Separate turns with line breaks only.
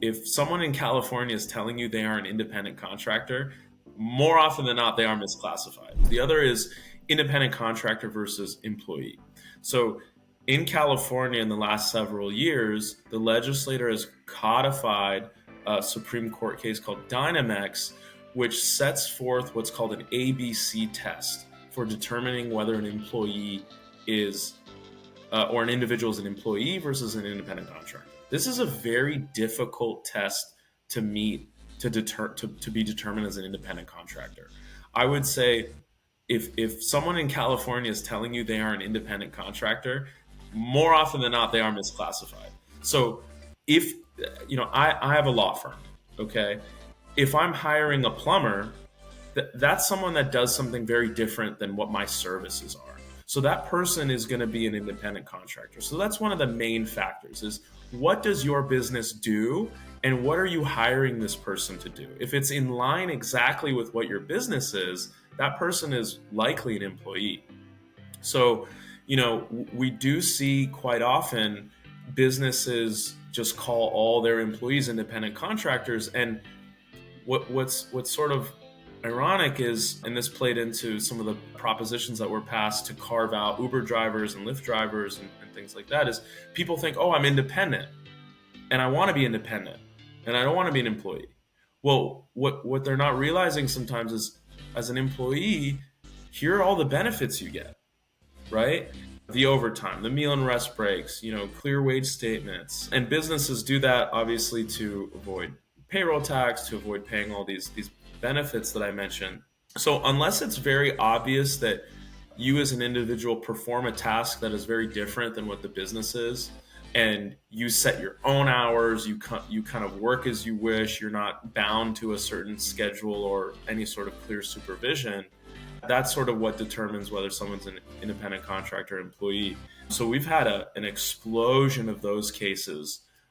If someone in California is telling you they are an independent contractor, more often than not, they are misclassified. The other is independent contractor versus employee. So in California, in the last several years, the legislator has codified a Supreme Court case called Dynamex, which sets forth what's called an ABC test for determining whether an employee is or an individual is an employee versus an independent contractor. This is a very difficult test to meet to be determined as an independent contractor. I would say if someone in California is telling you they are an independent contractor, more often than not, they are misclassified. So if, I have a law firm, okay? If I'm hiring a plumber, that's someone that does something very different than what my services are. So that person is going to be an independent contractor. So that's one of the main factors is what does your business do and what are you hiring this person to do? If it's in line exactly with what your business is, that person is likely an employee. So, we do see quite often businesses just call all their employees independent contractors. And what's sort of ironic is, and this played into some of the propositions that were passed to carve out Uber drivers and Lyft drivers and things like that, is people think, oh, I'm independent and I want to be independent and I don't want to be an employee. Well, what they're not realizing sometimes is, as an employee, here are all the benefits you get, right? The overtime, the meal and rest breaks, clear wage statements. And businesses do that obviously to avoid payroll tax, to avoid paying all these benefits that I mentioned. So unless it's very obvious that you as an individual perform a task that is very different than what the business is, and you set your own hours, you kind of work as you wish, you're not bound to a certain schedule or any sort of clear supervision, that's sort of what determines whether someone's an independent contractor or employee. So we've had an explosion of those cases